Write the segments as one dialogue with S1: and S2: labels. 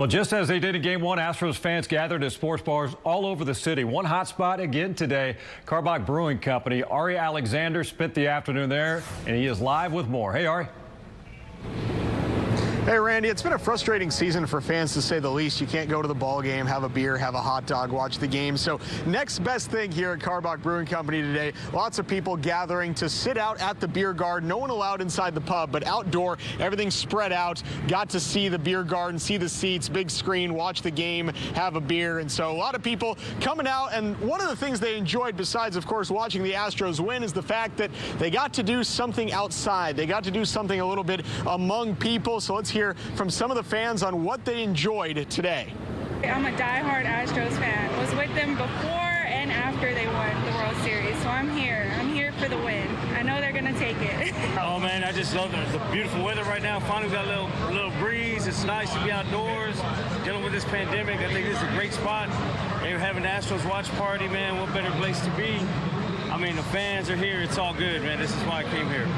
S1: Well, just as they did in Game 1, Astros fans gathered at sports bars all over the city. One hot spot again today, Karbach Brewing Company. Ari Alexander spent the afternoon there, and he is live with more. Hey, Ari.
S2: Hey, Randy, it's been a frustrating season for fans, to say the least. You can't go to the ball game, have a beer, have a hot dog, watch the game. So next best thing here at Karbach Brewing Company today, lots of people gathering to sit out at the beer garden. No one allowed inside the pub, but outdoor, everything spread out. Got to see the beer garden, see the seats, big screen, watch the game, have a beer. And so a lot of people coming out. And one of the things they enjoyed, besides, of course, watching the Astros win, is the fact that they got to do something outside. They got to do something a little bit among people. So let's hear from some of the fans on what they enjoyed today.
S3: I'm a diehard Astros fan. Was with them before and after they won the World Series, so I'm here. I'm here for the win. I know they're gonna take it.
S4: Oh man, I just love the beautiful weather right now. Finally got a little breeze. It's nice to be outdoors. Dealing with this pandemic, I think this is a great spot. They're having the Astros watch party, man. What better place to be? I mean, the fans are here. It's all good, man. This is why I came here.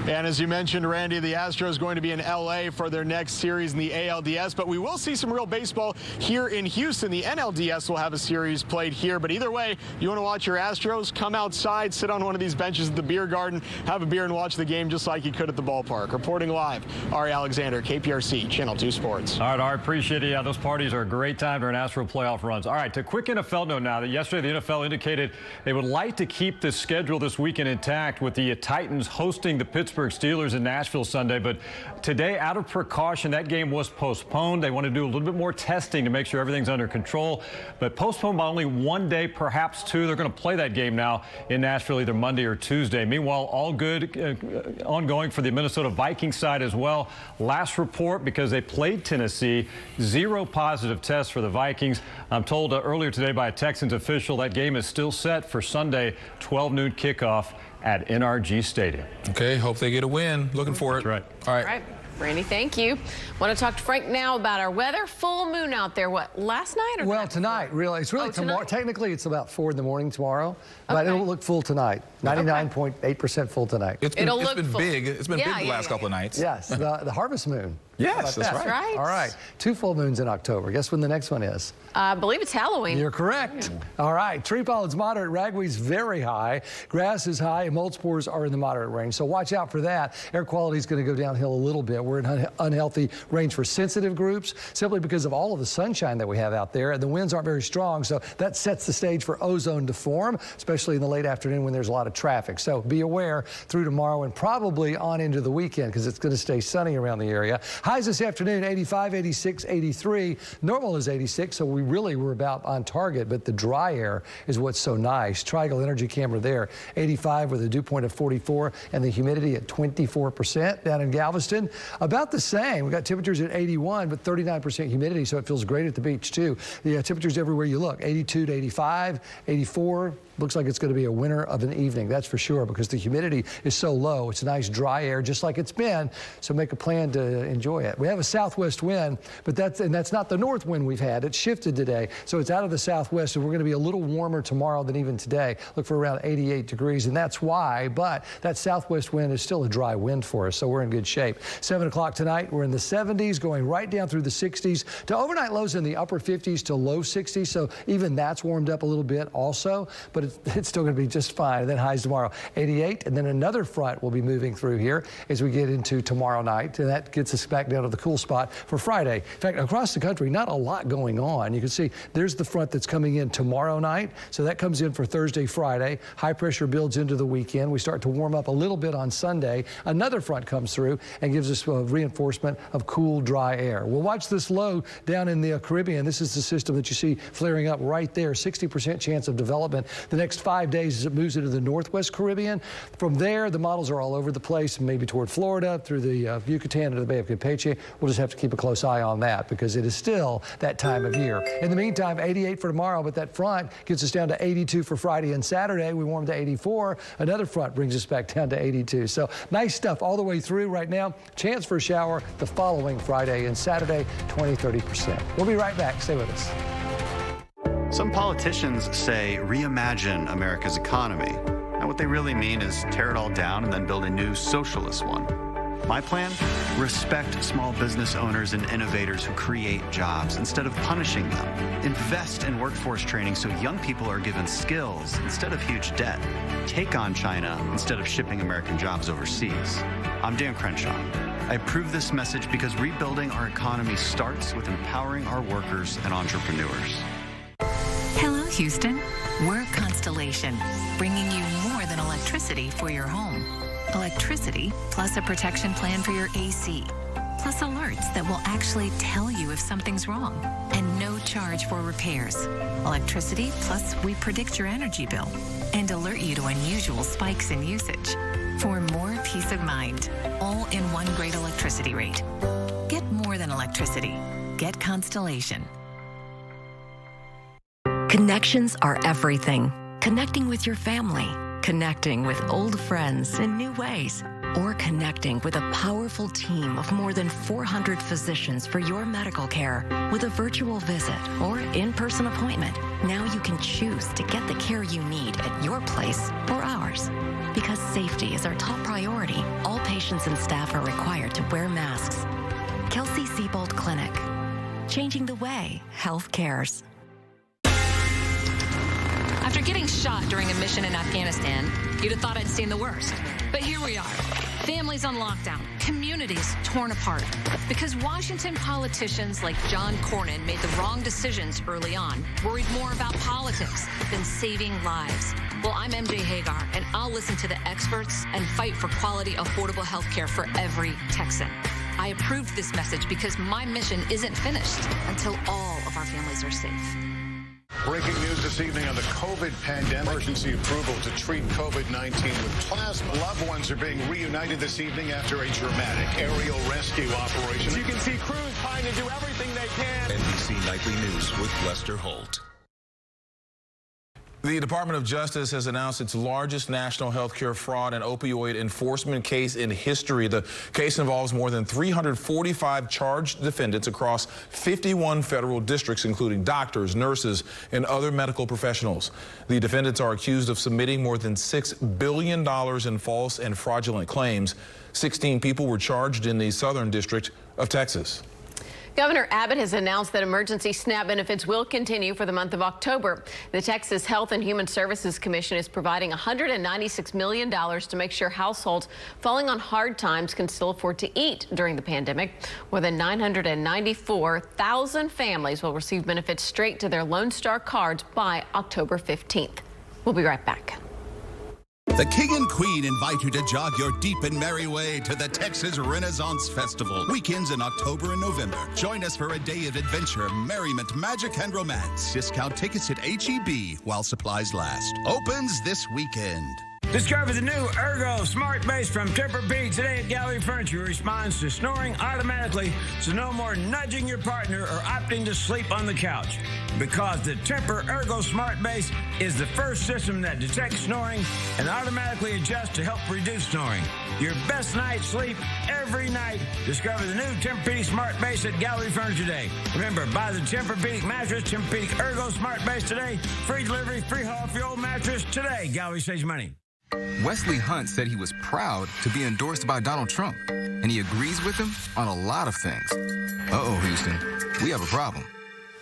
S2: And as you mentioned, Randy, the Astros going to be in L.A. for their next series in the ALDS. But we will see some real baseball here in Houston. The NLDS will have a series played here. But either way, you want to watch your Astros, come outside, sit on one of these benches at the beer garden, have a beer and watch the game just like you could at the ballpark. Reporting live, Ari Alexander, KPRC, Channel 2 Sports.
S1: All right, Ari, appreciate it. Yeah, those parties are a great time during Astro playoff runs. All right, to quick NFL note now that yesterday the NFL indicated they would like to keep the schedule this weekend intact with the Titans hosting the Pittsburgh Steelers in Nashville Sunday, but today, out of precaution, that game was postponed. They want to do a little bit more testing to make sure everything's under control, but postponed by only one day, perhaps two. They're going to play that game now in Nashville either Monday or Tuesday. Meanwhile, all good ongoing for the Minnesota Vikings side as well. Last report, because they played Tennessee, 0 positive tests for the Vikings. I'm told earlier today by a Texans official that game is still set for Sunday, 12 noon kickoff at NRG Stadium.
S5: Okay, hope they get a win. Looking for it.
S1: That's right.
S5: All right.
S6: All right. Randy, thank you. Want to talk to Frank now about our weather. Full moon out there, what, last night or
S7: well, tonight, really. It's really tomorrow. Technically, it's about 4 in the morning tomorrow, but it'll look full tonight. 99.8% full tonight.
S5: It's been big. It's been big the last couple of nights.
S7: Yes, the harvest moon.
S5: Yes, that's right.
S7: All right. 2 full moons in October. Guess when the next one is?
S6: I believe it's Halloween.
S7: You're correct. All right. Tree pollen's moderate. Ragweed's very high. Grass is high, and mold spores are in the moderate range. So watch out for that. Air quality is going to go downhill a little bit. We're in unhealthy range for sensitive groups simply because of all of the sunshine that we have out there, and the winds aren't very strong. So that sets the stage for ozone to form, especially in the late afternoon when there's a lot of traffic. So be aware through tomorrow and probably on into the weekend because it's going to stay sunny around the area. Highs this afternoon, 85, 86, 83. Normal is 86, so we really were about on target, but the dry air is what's so nice. Triangle energy camera there, 85 with a dew point of 44 and the humidity at 24%. Down in Galveston, about the same. We got temperatures at 81, but 39% humidity, so it feels great at the beach too. The temperatures everywhere you look, 82 to 85, 84. Looks like it's going to be a winter of an evening, that's for sure, because the humidity is so low. It's a nice dry air, just like it's been, so make a plan to enjoy it. We have a southwest wind, but that's not the north wind we've had. It's shifted today, so it's out of the southwest, and we're going to be a little warmer tomorrow than even today. Look for around 88 degrees, and that's why, but that southwest wind is still a dry wind for us, so we're in good shape. 7 o'clock tonight, we're in the 70s, going right down through the 60s to overnight lows in the upper 50s to low 60s, so even that's warmed up a little bit also, but it's still going to be just fine. And then highs tomorrow, 88, and then another front will be moving through here as we get into tomorrow night, and that gets us back down to the cool spot for Friday. In fact, across the country, not a lot going on. You can see there's the front that's coming in tomorrow night, so that comes in for Thursday, Friday. High pressure builds into the weekend. We start to warm up a little bit on Sunday. Another front comes through and gives us a reinforcement of cool, dry air. We'll watch this low down in the Caribbean. This is the system that you see flaring up right there, 60% chance of development the next 5 days as it moves into the northwest Caribbean. From there, the models are all over the place, maybe toward Florida, through the Yucatan to the Bay of Campeche. We'll just have to keep a close eye on that because it is still that time of year. In the meantime, 88 for tomorrow, but that front gets us down to 82 for Friday and Saturday. We warm to 84. Another front brings us back down to 82. So nice stuff all the way through right now. Chance for a shower the following Friday and Saturday, 20-30%. We'll be right back. Stay with us.
S8: Some politicians say reimagine America's economy. And what they really mean is tear it all down and then build a new socialist one. My plan? Respect small business owners and innovators who create jobs instead of punishing them. Invest in workforce training so young people are given skills instead of huge debt. Take on China instead of shipping American jobs overseas. I'm Dan Crenshaw. I approve this message because rebuilding our economy starts with empowering our workers and entrepreneurs.
S9: Hello, Houston. We're Constellation, bringing you more than electricity for your home. Electricity plus a protection plan for your AC, plus alerts that will actually tell you if something's wrong, and no charge for repairs. Electricity plus we predict your energy bill and alert you to unusual spikes in usage. For more peace of mind, all in one great electricity rate. Get more than electricity. Get Constellation.
S10: Connections are everything. Connecting with your family, connecting with old friends in new ways, or connecting with a powerful team of more than 400 physicians for your medical care with a virtual visit or in-person appointment. Now you can choose to get the care you need at your place or ours. Because safety is our top priority, all patients and staff are required to wear masks. Kelsey Siebold Clinic. Changing the way health cares.
S11: After getting shot during a mission in Afghanistan, you'd have thought I'd seen the worst. But here we are, families on lockdown, communities torn apart. Because Washington politicians like John Cornyn made the wrong decisions early on, worried more about politics than saving lives. Well, I'm MJ Hagar, and I'll listen to the experts and fight for quality, affordable health care for every Texan. I approved this message because my mission isn't finished until all of our families are safe.
S12: Breaking news this evening on the COVID pandemic. Emergency approval to treat COVID-19 with plasma. Loved ones are being reunited this evening after a dramatic aerial rescue operation.
S13: You can see crews trying to do everything they can.
S14: NBC Nightly News with Lester Holt.
S5: The Department of Justice has announced its largest national healthcare fraud and opioid enforcement case in history. The case involves more than 345 charged defendants across 51 federal districts, including doctors, nurses, and other medical professionals. The defendants are accused of submitting more than $6 billion in false and fraudulent claims. 16 people were charged in the Southern District of Texas.
S6: Governor Abbott has announced that emergency SNAP benefits will continue for the month of October. The Texas Health and Human Services Commission is providing $196 million to make sure households falling on hard times can still afford to eat during the pandemic. More than 994,000 families will receive benefits straight to their Lone Star cards by October 15th. We'll be right back.
S15: The King and Queen invite you to jog your deep and merry way to the Texas Renaissance Festival. Weekends in October and November. Join us for a day of adventure, merriment, magic, and romance. Discount tickets at HEB while supplies last. Opens this weekend.
S16: Discover the new Ergo Smart Base from Tempur-Pedic today at Gallery Furniture. Responds to snoring automatically, so no more nudging your partner or opting to sleep on the couch. Because the Tempur Ergo Smart Base is the first system that detects snoring and automatically adjusts to help reduce snoring. Your best night's sleep every night. Discover the new Tempur-Pedic Smart Base at Gallery Furniture today. Remember, buy the Tempur-Pedic mattress, Tempur-Pedic Ergo Smart Base today. Free delivery, free haul for your old mattress today. Gallery saves money.
S17: Wesley Hunt said he was proud to be endorsed by Donald Trump, and he agrees with him on a lot of things. Uh-oh, Houston, we have a problem.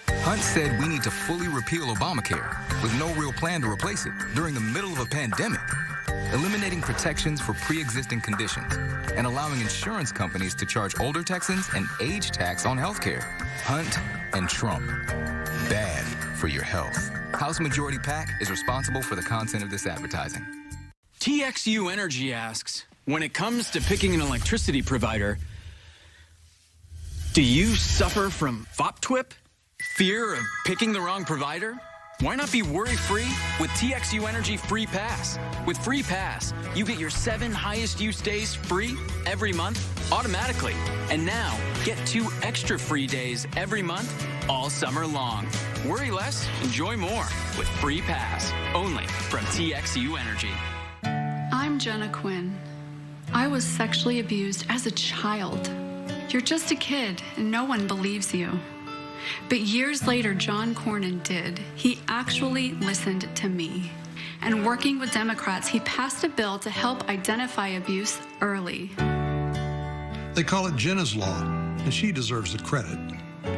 S17: Hunt said we need to fully repeal Obamacare with no real plan to replace it during the middle of a pandemic, eliminating protections for pre-existing conditions, and allowing insurance companies to charge older Texans an age tax on health care. Hunt and Trump, bad for your health. House Majority PAC is responsible for the content of this advertising.
S18: TXU Energy asks, when it comes to picking an electricity provider, do you suffer from FOPTWIP? Fear of picking the wrong provider? Why not be worry-free with TXU Energy Free Pass? With Free Pass, you get your 7 highest use days free every month automatically. And now, get 2 extra free days every month all summer long. Worry less, enjoy more with Free Pass, only from TXU Energy.
S19: I'm Jenna Quinn. I was sexually abused as a child. You're just a kid and no one believes you. But years later, John Cornyn did. He actually listened to me. And working with Democrats, he passed a bill to help identify abuse early.
S20: They call it Jenna's Law, and she deserves the credit.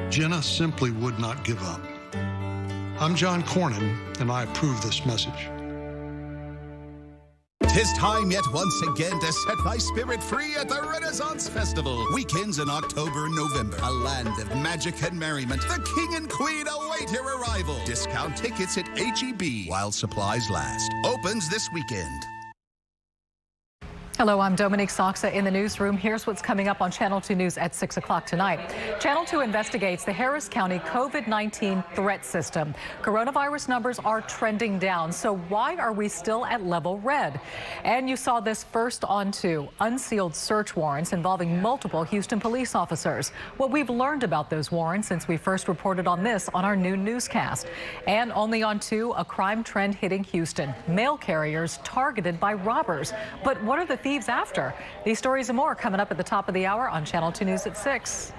S20: Jenna simply would not give up. I'm John Cornyn, and I approve this message.
S15: 'Tis time yet once again to set thy spirit free at the Renaissance Festival. Weekends in October and November. A land of magic and merriment. The King and Queen await your arrival. Discount tickets at H-E-B while supplies last. Opens this weekend.
S21: Hello, I'm Dominique Soxa in the newsroom. Here's what's coming up on Channel 2 News at 6 o'clock tonight. Channel 2 investigates the Harris County COVID-19 threat system. Coronavirus numbers are trending down, so why are we still at level red? And you saw this first on 2, unsealed search warrants involving multiple Houston police officers. What we've learned about those warrants since we first reported on this on our noon newscast. And only on 2, a crime trend hitting Houston. Mail carriers targeted by robbers. But what are the thieves after? These stories and more coming up at the top of the hour on Channel 2 News at 6.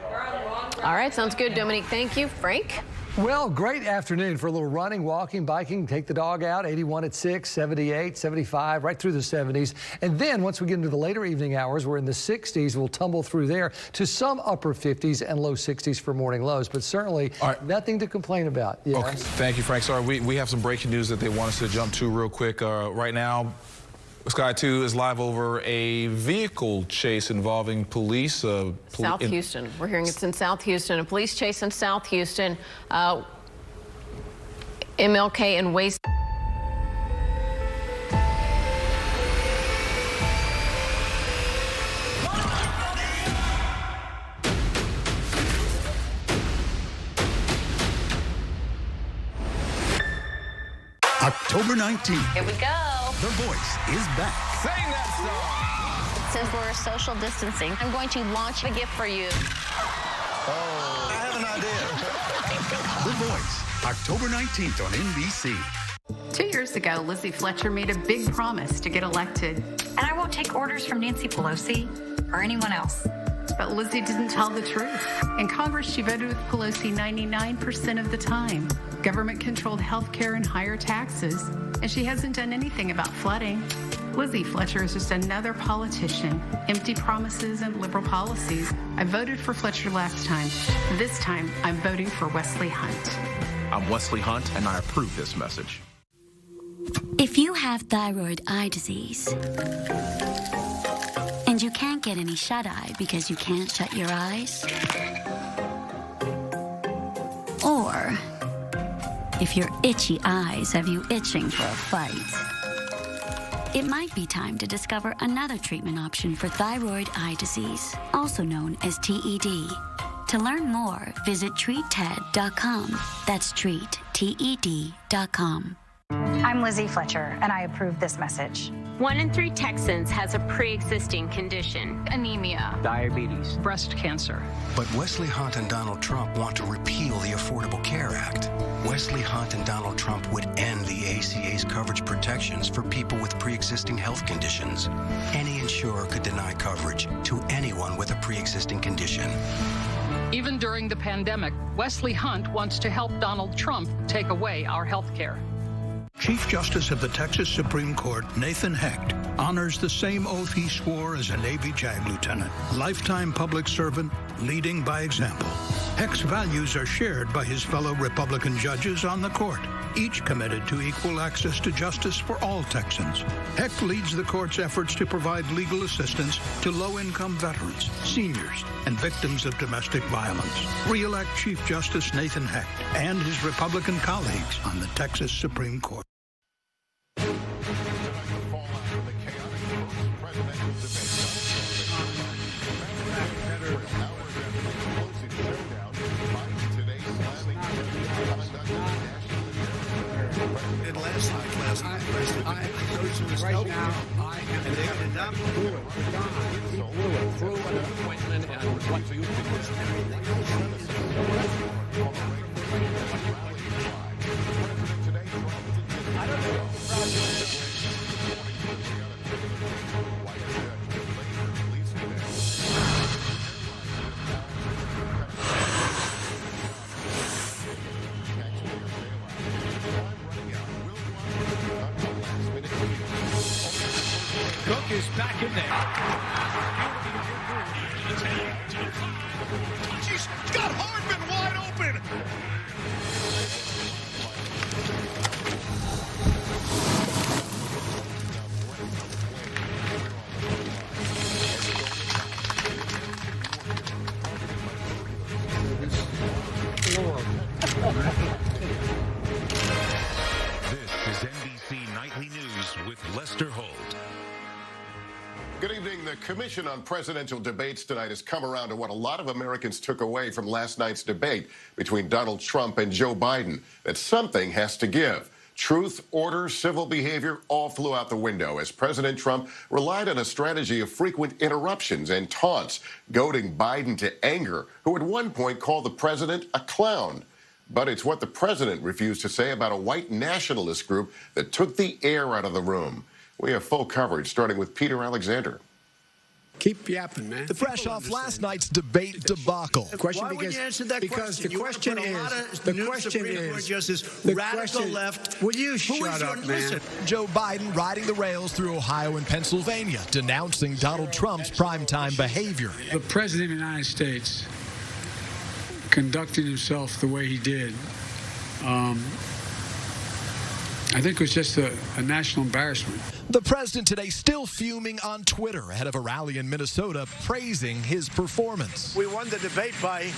S6: All right, sounds good, Dominique. Thank you. Frank?
S7: Well, great afternoon for a little running, walking, biking, take the dog out. 81 at 6, 78, 75, right through the 70s. And then once we get into the later evening hours, we're in the 60s. We'll tumble through there to some upper 50s and low 60s for morning lows, but certainly nothing to complain about. Yes.
S5: Okay. Thank you, Frank. Sorry, we have some breaking news that they want us to jump to real quick. Right now, Sky 2 is live over a vehicle chase involving police.
S6: South Houston. We're hearing it's in South Houston. A police chase in South Houston. MLK and Waste.
S15: October 19th.
S22: Here we go.
S15: The Voice is back.
S22: Sing that song. Since we're social distancing, I'm going to launch a gift for you.
S15: Oh, I have an idea. The Voice, October 19th on NBC.
S23: 2 years ago, Lizzie Fletcher made a big promise to get elected.
S24: And I won't take orders from Nancy Pelosi or anyone else.
S23: But Lizzie didn't tell the truth. In Congress, she voted with Pelosi 99% of the time. Government-controlled health care and higher taxes. And she hasn't done anything about flooding. Lizzie Fletcher is just another politician. Empty promises and liberal policies. I voted for Fletcher last time. This time, I'm voting for Wesley Hunt.
S25: I'm Wesley Hunt, and I approve this message.
S26: If you have thyroid eye disease, and you can't get any shut-eye because you can't shut your eyes, or if your itchy eyes have you itching for a fight, it might be time to discover another treatment option for thyroid eye disease, also known as TED. To learn more, visit treatted.com. That's treatted.com.
S24: I'm Lizzie Fletcher, and I approve this message.
S27: 1 in 3 Texans has a pre-existing condition.
S24: Anemia.
S28: Diabetes.
S24: Breast cancer.
S29: But Wesley Hunt and Donald Trump want to repeal the Affordable Care Act. Wesley Hunt and Donald Trump would end the ACA's coverage protections for people with pre-existing health conditions. Any insurer could deny coverage to anyone with a pre-existing condition.
S30: Even during the pandemic, Wesley Hunt wants to help Donald Trump take away our health care.
S31: Chief Justice of the Texas Supreme Court, Nathan Hecht, honors the same oath he swore as a Navy JAG lieutenant. Lifetime public servant, leading by example. Hecht's values are shared by his fellow Republican judges on the court, each committed to equal access to justice for all Texans. Hecht leads the court's efforts to provide legal assistance to low-income veterans, seniors, and victims of domestic violence. Re-elect Chief Justice Nathan Hecht and his Republican colleagues on the Texas Supreme Court.
S32: Right now, I am and they did not do it. Through an appointment and what you I don't know. Cook is back in there.
S1: Commission on Presidential Debates tonight has come around to what a lot of Americans took away from last night's debate between Donald Trump and Joe Biden, that something has to give. Truth, order, civil behavior all flew out the window as President Trump relied on a strategy of frequent interruptions and taunts, goading Biden to anger, who at one point called the president a clown. But it's what the president refused to say about a white nationalist group that took the air out of the room. We have full coverage, starting with Peter Alexander.
S32: Keep yapping, man.
S2: Fresh off last night's debate debacle.
S32: Why would you answer that question? The question is, radical left. Will you shut up, man?
S2: Joe Biden riding the rails through Ohio and Pennsylvania, denouncing Donald Trump's primetime behavior.
S32: The President of the United States conducting himself the way he did, I think it was just a national embarrassment.
S2: The president today still fuming on Twitter ahead of a rally in Minnesota, praising his performance.
S32: We won the debate by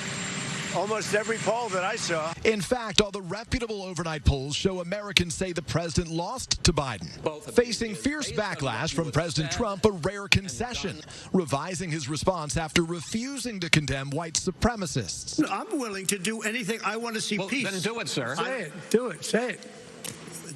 S32: almost every poll that I saw.
S2: In fact, all the reputable overnight polls show Americans say the president lost to Biden, facing fierce backlash from President Trump, a rare concession, revising his response after refusing to condemn white supremacists.
S32: I'm willing to do anything. I want to see peace.
S18: Then do it, sir.
S32: Say it. Do it. Say it.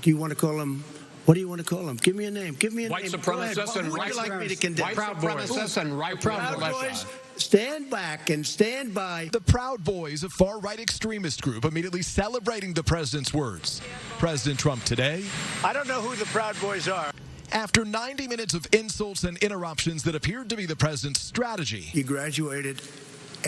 S32: Do you want to call him? What do you want to call him? Give me a name. Give me a
S18: white
S32: name.
S18: Supremacists and
S32: white
S18: supremacists and right
S32: Proud Boys. Stand back and stand by.
S2: The Proud Boys, a far-right extremist group, immediately celebrating the president's words. President Trump today.
S32: I don't know who the Proud Boys are.
S2: After 90 minutes of insults and interruptions that appeared to be the president's strategy.
S32: You graduated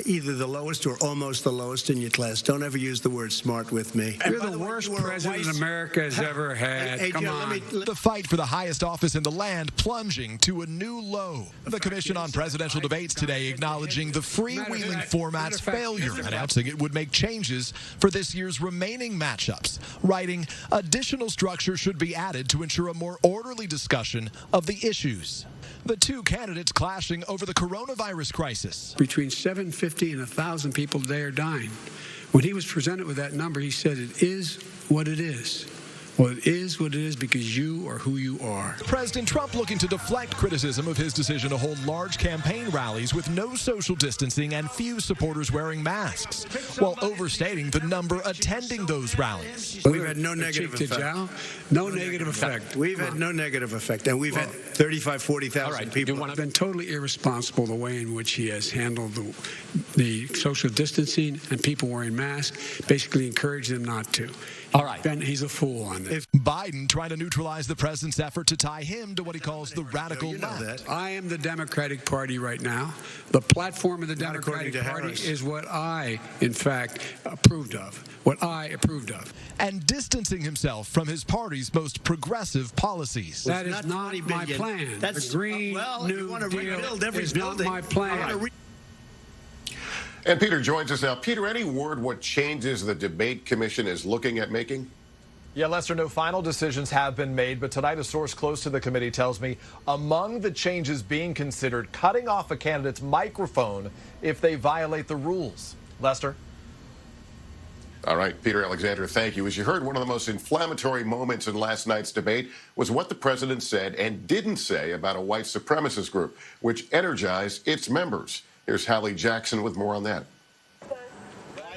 S32: either the lowest or almost the lowest in your class. Don't ever use the word smart with me. You're the worst president America has ever had. Come on.
S2: The fight for the highest office in the land plunging to a new low. The Commission on Presidential Debates today acknowledging the freewheeling format's failure, announcing it would make changes for this year's remaining matchups, writing additional structure should be added to ensure a more orderly discussion of the issues. The two candidates clashing over the coronavirus crisis.
S32: Between 750 and 1,000 people a day are dying. When he was presented with that number, he said, it is what it is. Well, it is what it is because you are who you are.
S2: President Trump looking to deflect criticism of his decision to hold large campaign rallies with no social distancing and few supporters wearing masks, while overstating the number attending those rallies.
S32: We've had no negative effect. No negative effect. We've had no negative effect. And we've had 35, 40,000 people. It's been totally irresponsible the way in which he has handled the social distancing and people wearing masks, basically encouraged them not to.
S18: All right.
S32: Ben, he's a fool on this.
S2: Biden trying to neutralize the president's effort to tie him to what he calls the radical left.
S32: I am the Democratic Party right now. The platform of the Democratic Party is what I, in fact, approved of. What I approved of.
S2: And distancing himself from his party's most progressive policies.
S32: That is not my plan. That's the Green New Deal is not my plan.
S1: And Peter joins us now. Peter, any word what changes the debate commission is looking at making?
S3: Yeah, Lester, no final decisions have been made, but tonight a source close to the committee tells me among the changes being considered, cutting off a candidate's microphone if they violate the rules. Lester?
S1: All right, Peter Alexander, thank you. As you heard, one of the most inflammatory moments in last night's debate was what the president said and didn't say about a white supremacist group, which energized its members. Here's Hallie Jackson with more on that.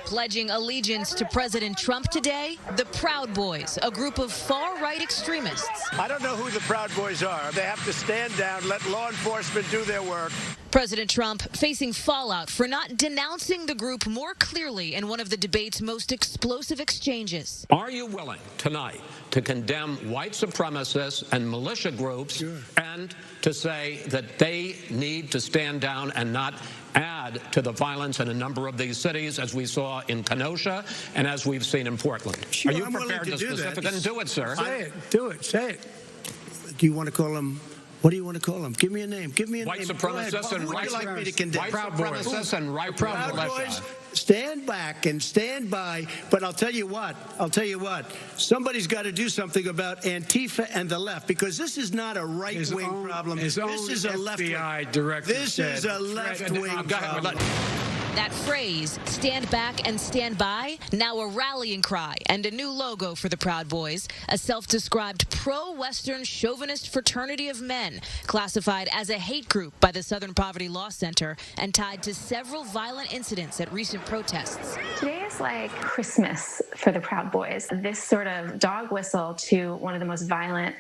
S4: Pledging allegiance to President Trump today, the Proud Boys, a group of far-right extremists.
S32: I don't know who the Proud Boys are. They have to stand down, let law enforcement do their work.
S4: President Trump facing fallout for not denouncing the group more clearly in one of the debate's most explosive exchanges.
S8: Are you willing tonight to condemn white supremacists and militia groups and to say that they need to stand down and not add to the violence in a number of these cities, as we saw in Kenosha and as we've seen in Portland?
S32: Sure,
S8: are you
S32: I'm
S8: prepared to specifically do it, sir?
S32: Say it. Do it. Say it. Do you want to call him? What do you want to call them? Give me a name. Give me a
S8: white
S32: name.
S8: Supremacists and
S32: white
S8: supremacists and right
S32: Proud Boys. Stand back and stand by. But I'll tell you what. Somebody's got to do something about Antifa and the left, because this is not a right-wing problem. This is a left-wing. This is a left-wing problem.
S4: That phrase, stand back and stand by, now a rallying cry and a new logo for the Proud Boys, a self-described pro-Western chauvinist fraternity of men, classified as a hate group by the Southern Poverty Law Center and tied to several violent incidents at recent protests.
S9: Today is like Christmas for the Proud Boys. This sort of dog whistle to one of the most violent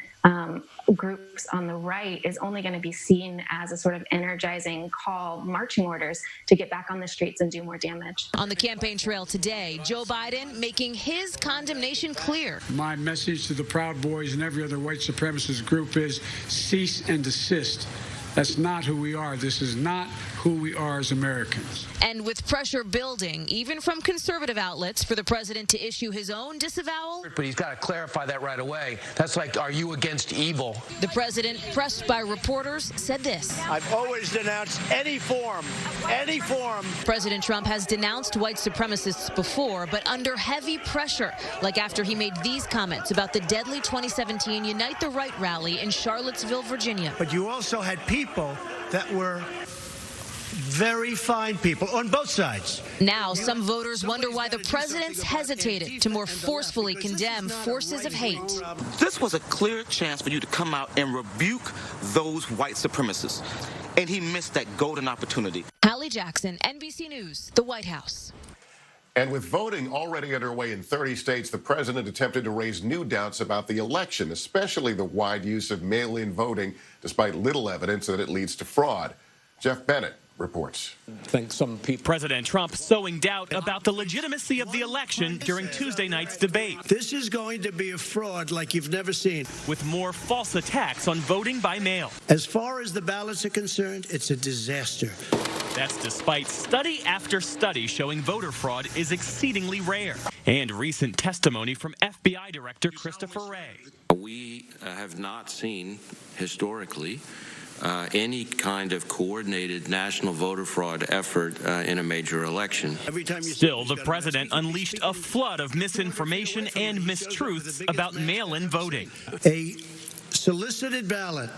S9: groups on the right is only going to be seen as a sort of energizing call, marching orders to get back on the streets and do more damage.
S4: On the campaign trail today, Joe Biden making his condemnation clear.
S32: My message to the Proud Boys and every other white supremacist group is cease and desist. That's not who we are. This is not who we are as Americans.
S4: And with pressure building, even from conservative outlets, for the president to issue his own disavowal.
S10: But he's got to clarify that right away. That's like, are you against evil?
S4: The president, pressed by reporters, said this.
S11: I've always denounced any form.
S4: President Trump has denounced white supremacists before, but under heavy pressure, like after he made these comments about the deadly 2017 Unite the Right rally in Charlottesville, Virginia.
S11: But you also had people that were very fine people on both sides.
S4: Now, some voters wonder why the president's hesitated to more forcefully condemn forces of hate.
S12: This was a clear chance for you to come out and rebuke those white supremacists, and he missed that golden opportunity.
S4: Hallie Jackson, NBC News, the White House.
S1: And with voting already underway in 30 states, the president attempted to raise new doubts about the election, especially the wide use of mail-in voting, despite little evidence that it leads to fraud. Jeff Bennett reports.
S13: President Trump sowing doubt about the legitimacy of the election during Tuesday night's debate.
S11: This is going to be a fraud like you've never seen.
S13: With more false attacks on voting by mail.
S11: As far as the ballots are concerned, it's a disaster.
S13: That's despite study after study showing voter fraud is exceedingly rare. And recent testimony from FBI Director Christopher Wray.
S14: We have not seen historically any kind of coordinated national voter fraud effort in a major election.
S13: Still, the president unleashed a flood of misinformation and mistruths about mail-in voting.
S11: A solicited ballot,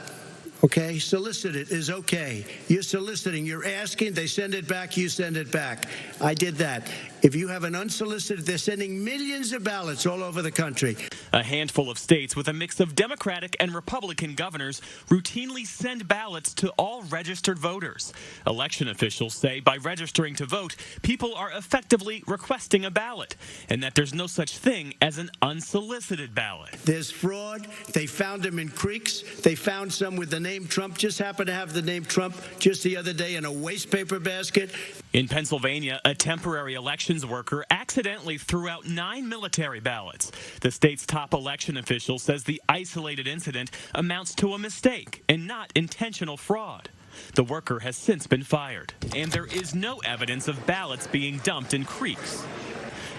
S11: okay, solicited is okay. You're soliciting, you're asking, they send it back, you send it back. I did that. If you have an unsolicited, they're sending millions of ballots all over the country.
S13: A handful of states with a mix of Democratic and Republican governors routinely send ballots to all registered voters. Election officials say by registering to vote, people are effectively requesting a ballot, and that there's no such thing as an unsolicited ballot.
S11: There's fraud. They found them in creeks. They found some with the name Trump, just happened to have the name Trump just the other day in a waste paper basket.
S13: In Pennsylvania, a temporary elections worker accidentally threw out 9 military ballots. The state's top election official says the isolated incident amounts to a mistake and not intentional fraud. The worker has since been fired, and there is no evidence of ballots being dumped in creeks.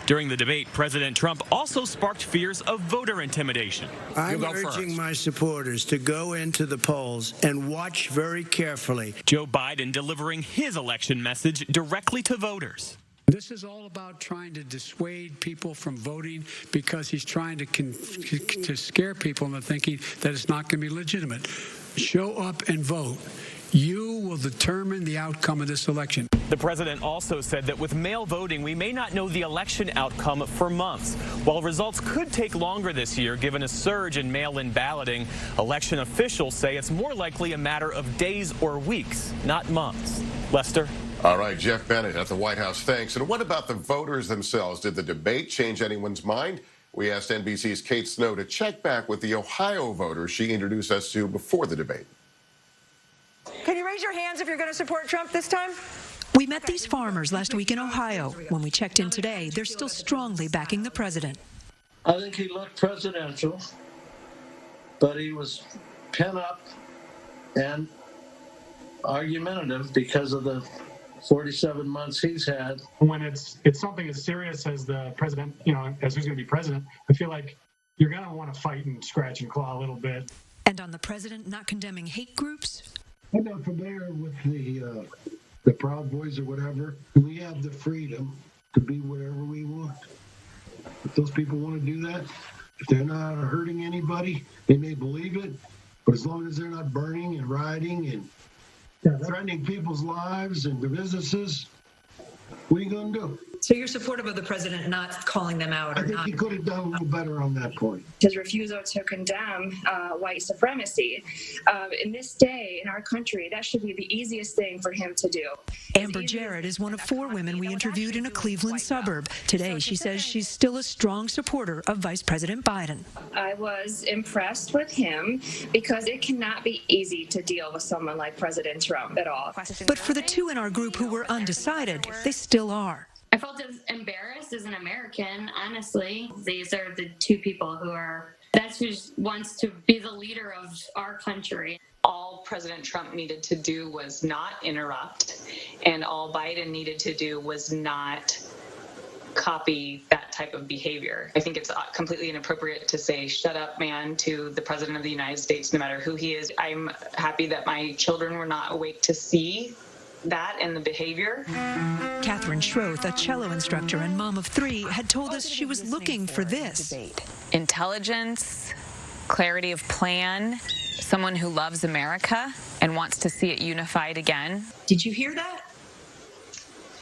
S13: During the debate, President Trump also sparked fears of voter intimidation.
S11: I'm urging my supporters to go into the polls and watch very carefully.
S13: Joe Biden delivering his election message directly to voters.
S32: This is all about trying to dissuade people from voting because he's trying to scare people into thinking that it's not going to be legitimate. Show up and vote. You will determine the outcome of this election.
S13: The president also said that with mail voting, we may not know the election outcome for months. While results could take longer this year, given a surge in mail-in balloting, election officials say it's more likely a matter of days or weeks, not months. Lester?
S1: All right, Jeff Bennett at the White House, thanks. And what about the voters themselves? Did the debate change anyone's mind? We asked NBC's Kate Snow to check back with the Ohio voters she introduced us to before the debate.
S16: Can you raise your hands if you're going to support Trump this time?
S17: We met these farmers last week in Ohio. When we checked in today, they're still strongly backing the president.
S19: I think he looked presidential, but he was pent up and argumentative because of the 47 months he's had.
S20: When it's something as serious as the president, as who's going to be president, I feel like you're going to want to fight and scratch and claw a little bit.
S17: And on the president not condemning hate groups?
S32: I'm not familiar with the Proud Boys or whatever. We have the freedom to be whatever we want. If those people want to do that, if they're not hurting anybody, they may believe it. But as long as they're not burning and rioting and threatening people's lives and their businesses,
S19: What are you going to do?
S17: So you're supportive of the president not calling them out?
S19: I think he could have done a little better on that point.
S9: His refusal to condemn white supremacy. In this day, in our country, that should be the easiest thing for him to do.
S17: Amber Jarrett is one of 4 women we interviewed in a Cleveland suburb. Today, she says she's still a strong supporter of Vice President Biden.
S9: I was impressed with him because it cannot be easy to deal with someone like President Trump at all.
S17: But for the 2 in our group who were undecided, they still are.
S5: I felt embarrassed as an American, honestly. These are the 2 people that's who wants to be the leader of our country.
S6: All President Trump needed to do was not interrupt, and all Biden needed to do was not copy that type of behavior. I think it's completely inappropriate to say, shut up, man, to the President of the United States, no matter who he is. I'm happy that my children were not awake to see that and the behavior.
S17: Catherine Schroth, a cello instructor and mom of 3, had told us she was looking for this.
S7: Intelligence, clarity of plan, someone who loves America and wants to see it unified again.
S17: Did you hear that?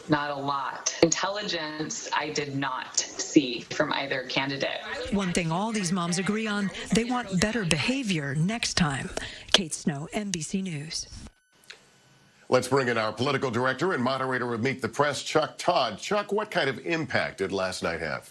S6: Not a lot. Intelligence, I did not see from either candidate.
S17: One thing all these moms agree on, they want better behavior next time. Kate Snow, NBC News.
S1: Let's bring in our political director and moderator of Meet the Press, Chuck Todd. Chuck, what kind of impact did last night have?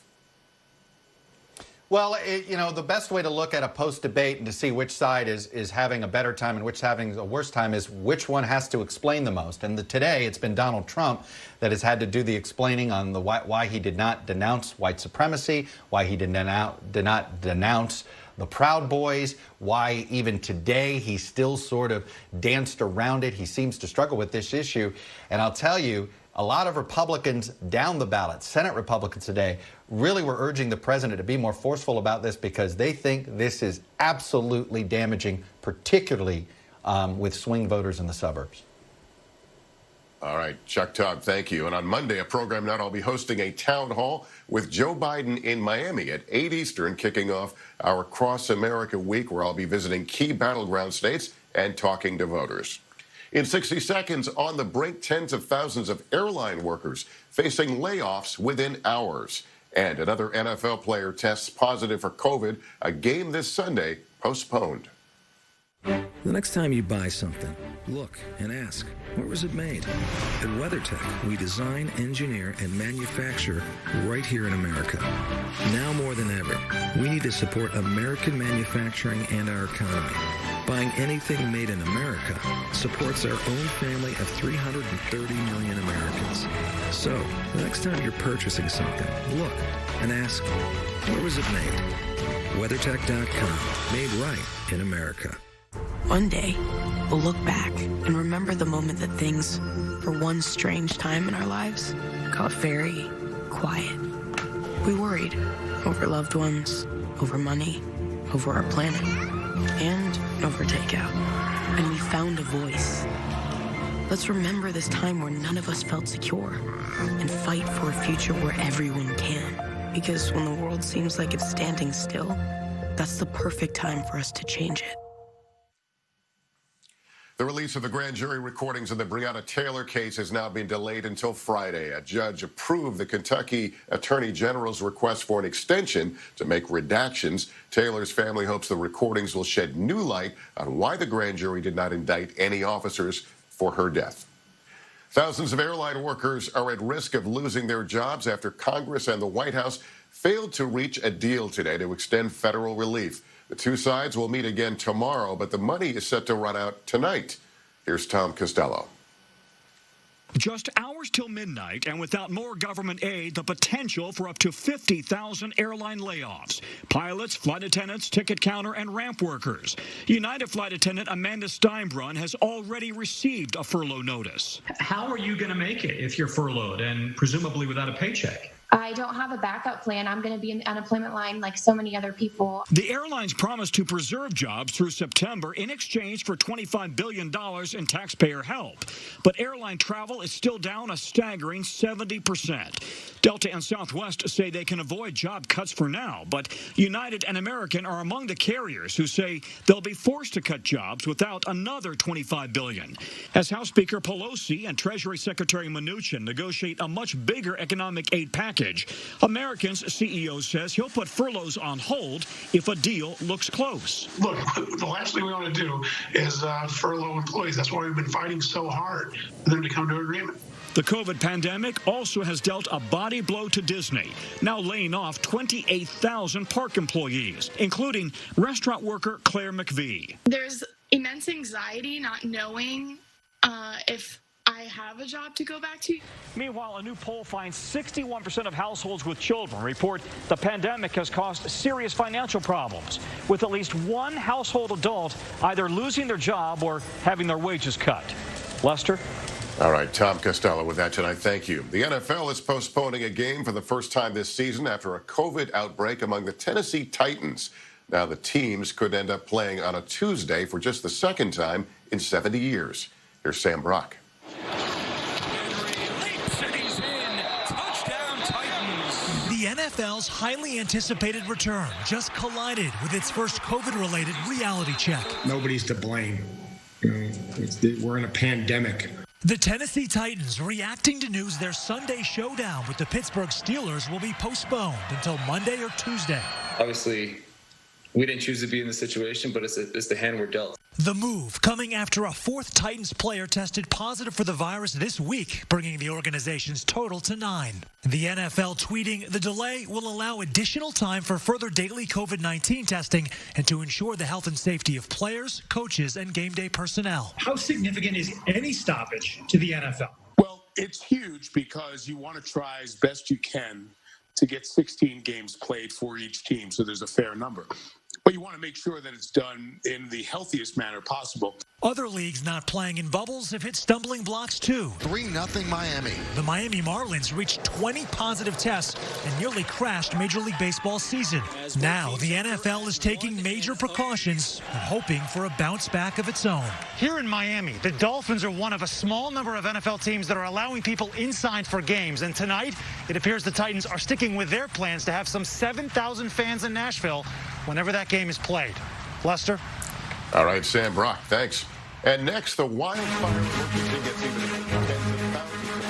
S15: Well, the best way to look at a post-debate and to see which side is having a better time and which having a worse time is which one has to explain the most. And today, it's been Donald Trump that has had to do the explaining on why he did not denounce white supremacy, why he did not denounce the Proud Boys, why even today he still sort of danced around it. He seems to struggle with this issue. And I'll tell you, a lot of Republicans down the ballot, Senate Republicans today, really were urging the president to be more forceful about this because they think this is absolutely damaging, particularly with swing voters in the suburbs.
S1: All right, Chuck Todd, thank you. And on Monday, a program night, I'll be hosting a town hall with Joe Biden in Miami at 8 Eastern, kicking off our Cross America Week, where I'll be visiting key battleground states and talking to voters. In 60 seconds, on the brink, tens of thousands of airline workers facing layoffs within hours. And another NFL player tests positive for COVID. A game this Sunday postponed.
S21: The next time you buy something, look and ask, where was it made? At WeatherTech, we design, engineer, and manufacture right here in America. Now more than ever, we need to support American manufacturing and our economy. Buying anything made in America supports our own family of 330 million Americans. So, the next time you're purchasing something, look and ask, where was it made? WeatherTech.com, made right in America.
S22: One day, we'll look back and remember the moment that things, for one strange time in our lives, got very quiet. We worried over loved ones, over money, over our planet, and over takeout. And we found a voice. Let's remember this time where none of us felt secure and fight for a future where everyone can. Because when the world seems like it's standing still, that's the perfect time for us to change it.
S1: The release of the grand jury recordings in the Breonna Taylor case has now been delayed until Friday. A judge approved the Kentucky Attorney General's request for an extension to make redactions. Taylor's family hopes the recordings will shed new light on why the grand jury did not indict any officers for her death. Thousands of airline workers are at risk of losing their jobs after Congress and the White House failed to reach a deal today to extend federal relief. The 2 sides will meet again tomorrow, but the money is set to run out tonight. Here's Tom Costello.
S23: Just hours till midnight, and without more government aid, the potential for up to 50,000 airline layoffs. Pilots, flight attendants, ticket counter, and ramp workers. United flight attendant Amanda Steinbrunn has already received a furlough notice.
S24: How are you going to make it if you're furloughed and presumably without a paycheck?
S9: I don't have a backup plan. I'm going to be in the unemployment line like so many other people.
S23: The airlines promised to preserve jobs through September in exchange for $25 billion in taxpayer help. But airline travel is still down a staggering 70%. Delta and Southwest say they can avoid job cuts for now, but United and American are among the carriers who say they'll be forced to cut jobs without another $25 billion. As House Speaker Pelosi and Treasury Secretary Mnuchin negotiate a much bigger economic aid package, American's CEO says he'll put furloughs on hold if a deal looks close.
S20: Look, the last thing we want to do is furlough employees. That's why we've been fighting so hard for them to come to an agreement.
S23: The COVID pandemic also has dealt a body blow to Disney, now laying off 28,000 park employees, including restaurant worker Claire McVie.
S2: There's immense anxiety not knowing if I have a job to go back to.
S23: Meanwhile, a new poll finds 61% of households with children report the pandemic has caused serious financial problems, with at least one household adult either losing their job or having their wages cut. Lester?
S1: All right, Tom Costello with that tonight. Thank you. The NFL is postponing a game for the first time this season after a COVID outbreak among the Tennessee Titans. Now, the teams could end up playing on a Tuesday for just the second time in 70 years. Here's Sam Brock.
S3: The NFL's highly anticipated return just collided with its first COVID-related reality check.
S8: Nobody's to blame. We're in a pandemic.
S3: The Tennessee Titans reacting to news their Sunday showdown with the Pittsburgh Steelers will be postponed until Monday or Tuesday.
S18: Obviously, we didn't choose to be in this situation, but it's the hand we're dealt.
S3: The move coming after a fourth Titans player tested positive for the virus this week, bringing the organization's total to 9. The NFL tweeting the delay will allow additional time for further daily COVID-19 testing and to ensure the health and safety of players, coaches, and game day personnel.
S24: How significant is any stoppage to the NFL?
S25: Well, it's huge because you want to try as best you can to get 16 games played for each team, so there's a fair number. But you want to make sure that it's done in the healthiest manner possible.
S3: Other leagues not playing in bubbles have hit stumbling blocks too.
S26: 3-0 Miami.
S3: The Miami Marlins reached 20 positive tests and nearly crashed Major League Baseball's season. Now the NFL is taking major precautions and hoping for a bounce back of its own.
S24: Here in Miami, the Dolphins are one of a small number of NFL teams that are allowing people inside for games. And tonight, it appears the Titans are sticking with their plans to have some 7,000 fans in Nashville whenever that game is played. Lester?
S1: All right, Sam Brock, thanks. And next, the wildfire emergency gets even tens of thousands of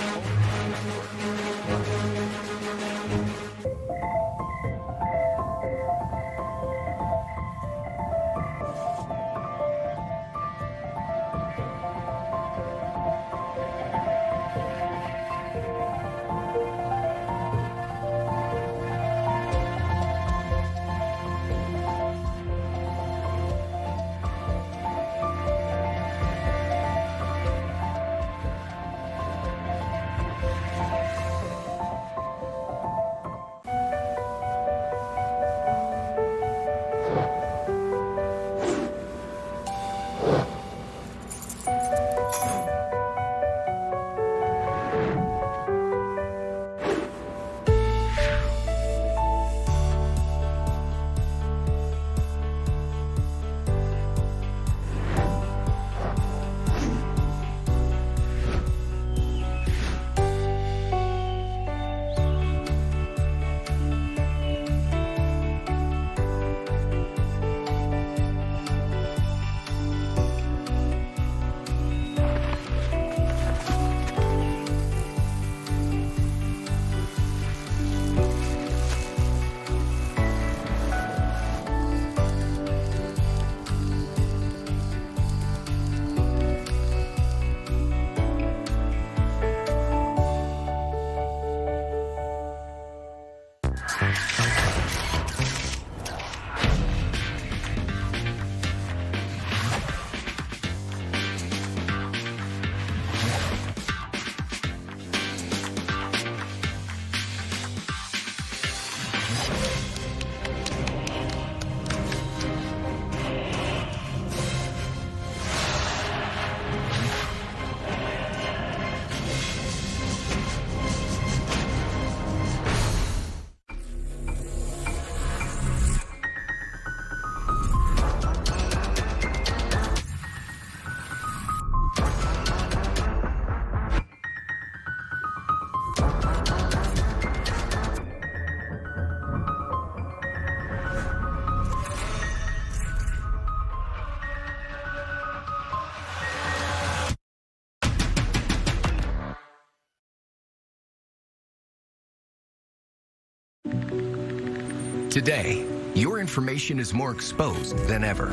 S4: Today, your information is more exposed than ever.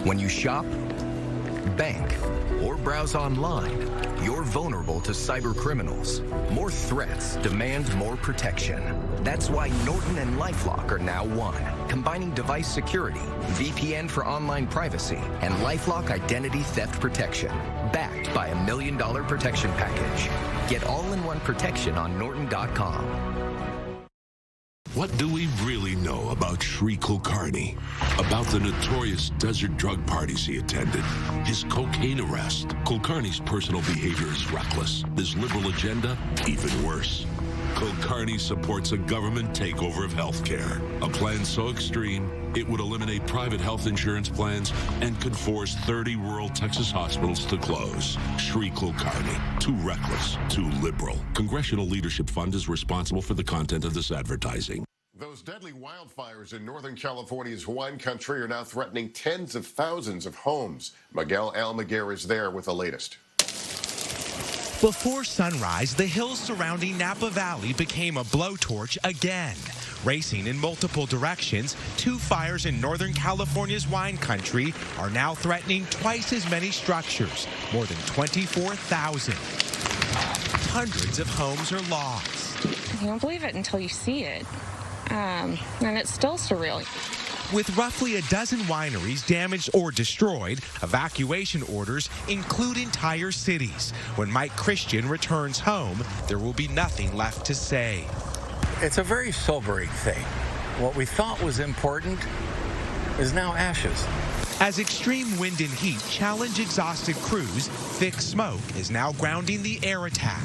S4: When you shop, bank, or browse online, you're vulnerable to cyber criminals. More threats demand more protection. That's why Norton and LifeLock are now one, combining device security, VPN for online privacy, and LifeLock identity theft protection, backed by $1 million protection package. Get all-in-one protection on Norton.com.
S10: What do we really know about Sri Kulkarni? About the notorious desert drug parties he attended, his cocaine arrest. Kulkarni's personal behavior is reckless. His liberal agenda, even worse. Kulkarni supports a government takeover of healthcare. A plan so extreme, it would eliminate private health insurance plans and could force 30 rural Texas hospitals to close. Sri Kulkarni, too reckless, too liberal. Congressional Leadership Fund is responsible for the content of this advertising.
S1: Those deadly wildfires in Northern California's wine country are now threatening tens of thousands of homes. Miguel Almaguer is there with the latest.
S11: Before sunrise, the hills surrounding Napa Valley became a blowtorch again. Racing in multiple directions, 2 fires in Northern California's wine country are now threatening twice as many structures, more than 24,000. Hundreds of homes are lost.
S7: You don't believe it until you see it. And it's still surreal.
S11: With roughly a dozen wineries damaged or destroyed, evacuation orders include entire cities. When Mike Christian returns home, there will be nothing left to say.
S12: It's a very sobering thing. What we thought was important is now ashes.
S11: As extreme wind and heat challenge exhausted crews, thick smoke is now grounding the air attack.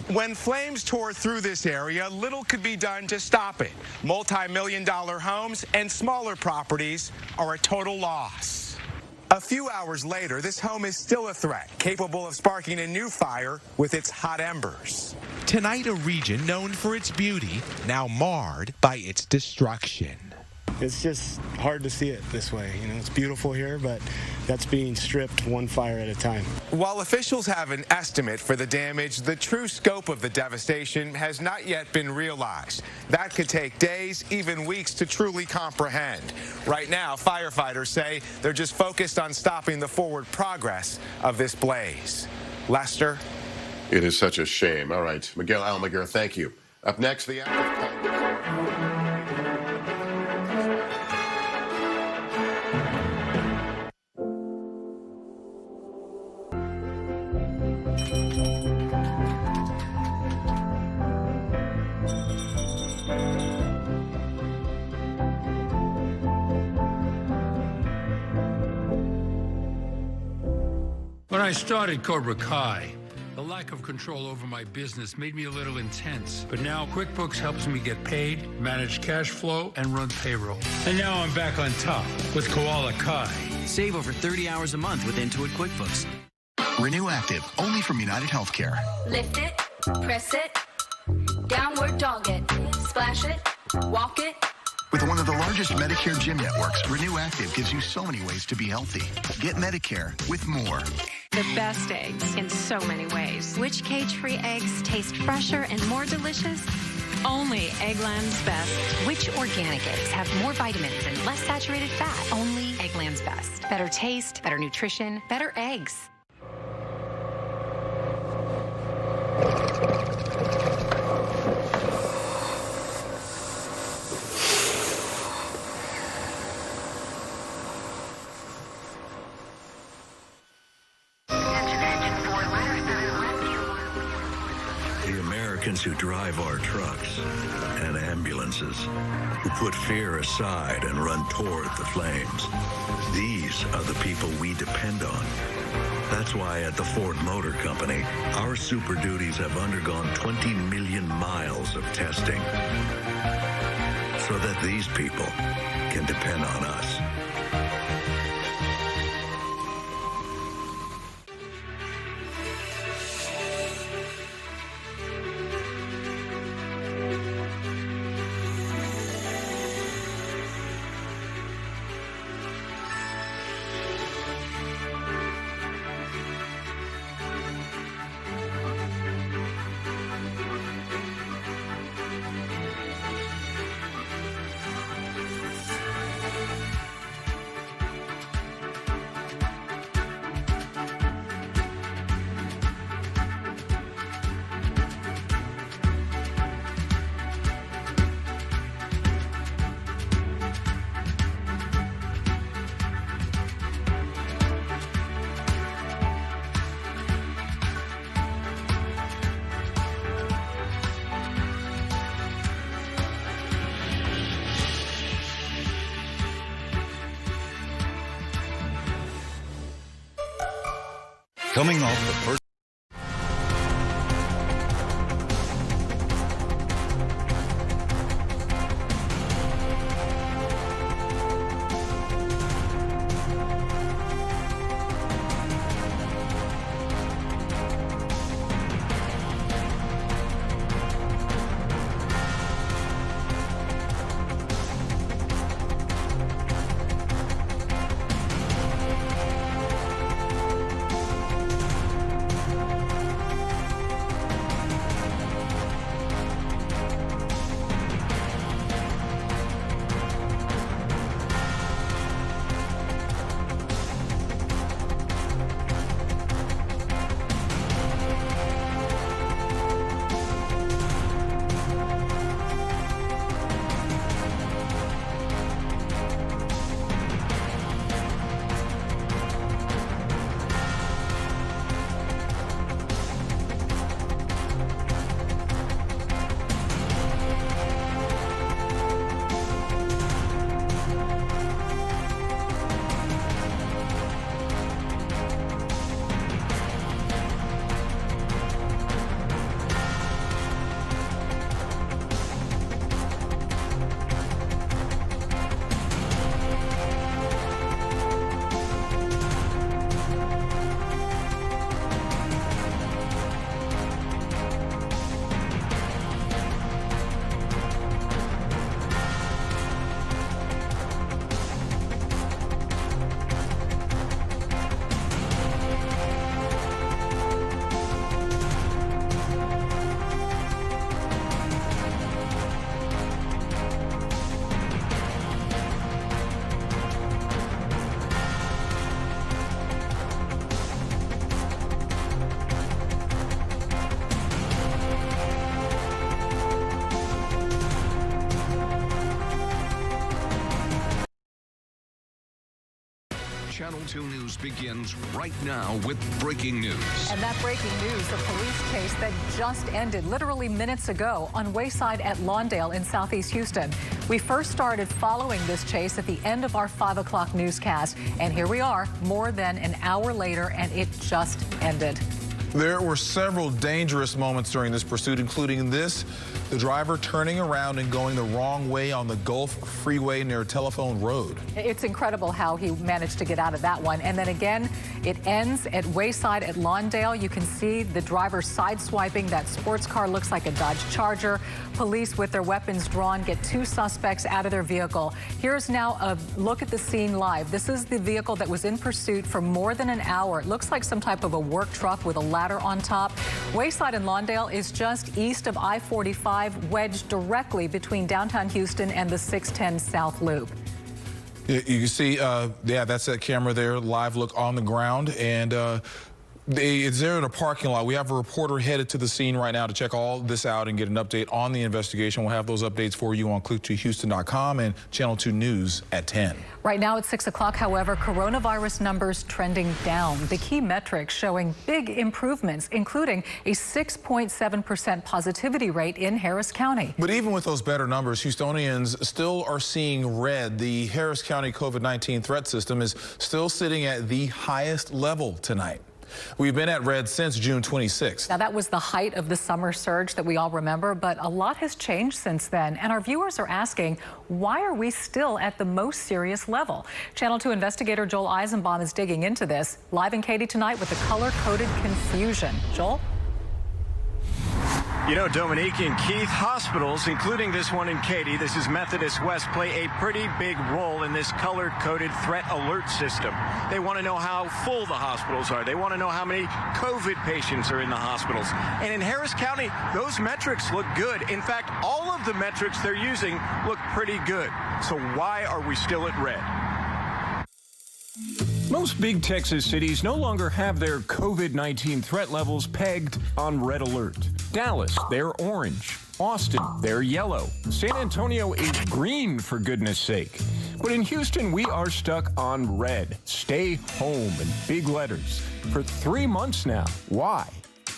S13: When flames tore through this area, little could be done to stop it. Multi-million-dollar homes and smaller properties are a total loss. A few hours later, this home is still a threat, capable of sparking a new fire with its hot embers.
S11: Tonight, a region known for its beauty, now marred by its destruction.
S14: It's just hard to see it this way. You know, it's beautiful here, but that's being stripped one fire at a time.
S13: While officials have an estimate for the damage, the true scope of the devastation has not yet been realized. That could take days, even weeks to truly comprehend. Right now, firefighters say they're just focused on stopping the forward progress of this blaze. Lester?
S1: It is such a shame. All right, Miguel Almaguer, thank you. Up next, the
S26: When I started Karbach, the lack of control over my business made me a little intense. But now QuickBooks helps me get paid, manage cash flow, and run payroll. And now I'm back on top with Koala Kai.
S27: Save over 30 hours a month with Intuit QuickBooks.
S28: Renew Active, only from United Healthcare.
S29: Lift it, press it, downward dog it, splash it, walk it.
S28: With one of the largest Medicare gym networks, Renew Active gives you so many ways to be healthy. Get Medicare with more.
S30: The best eggs in so many ways. Which cage-free eggs taste fresher and more delicious? Only Eggland's Best. Which organic eggs have more vitamins and less saturated fat? Only Eggland's Best. Better taste, better nutrition, better eggs.
S21: Who drive our trucks and ambulances, who put fear aside and run toward the flames. These are the people we depend on. That's why at the Ford Motor Company, our Super Duties have undergone 20 million miles of testing so that these people can depend on us.
S2: Coming off the first.
S5: Channel 2 News begins right now with breaking news.
S6: And that breaking news, a police case that just ended literally minutes ago on Wayside at Lawndale in southeast Houston. We first started following this chase at the end of our 5 o'clock newscast. And here we are more than an hour later, and it just ended.
S9: There were several dangerous moments during this pursuit, including this, the driver turning around and going the wrong way on the Gulf Freeway near Telephone Road.
S6: It's incredible how he managed to get out of that one. And then again, it ends at Wayside at Lawndale. You can see the driver sideswiping that sports car, looks like a Dodge Charger. Police with their weapons drawn get 2 suspects out of their vehicle. Here's now a look at the scene live. This is the vehicle that was in pursuit for more than an hour. It looks like some type of a work truck with a ladder on top. Wayside in Lawndale is just east of I-45, wedged directly between downtown Houston and the 610 South Loop.
S9: You can see, yeah, that's that camera there, live look on the ground, and it's there in a parking lot. We have a reporter headed to the scene right now to check all this out and get an update on the investigation. We'll have those updates for you on click2houston.com and Channel 2 News at 10.
S6: Right now at 6 o'clock, however, coronavirus numbers trending down. The key metrics showing big improvements, including a 6.7% positivity rate in Harris County.
S9: But even with those better numbers, Houstonians still are seeing red. The Harris County COVID-19 threat system is still sitting at the highest level tonight. We've been at red since June 26th.
S6: Now, that was the height of the summer surge that we all remember, but a lot has changed since then. And our viewers are asking, why are we still at the most serious level? Channel 2 investigator Joel Eisenbaum is digging into this. Live in Katy tonight with the color-coded confusion. Joel?
S15: You know, Dominique and Keith, hospitals, including this one in Katy, this is Methodist West, play a pretty big role in this color-coded threat alert system. They want to know how full the hospitals are. They want to know how many COVID patients are in the hospitals. And in Harris County, those metrics look good. In fact, all of the metrics they're using look pretty good. So why are we still at red?
S23: Most big Texas cities no longer have their COVID-19 threat levels pegged on red alert. Dallas, they're orange. Austin, they're yellow. San Antonio is green, for goodness sake. But in Houston, we are stuck on red. Stay home in big letters for 3 months now. Why?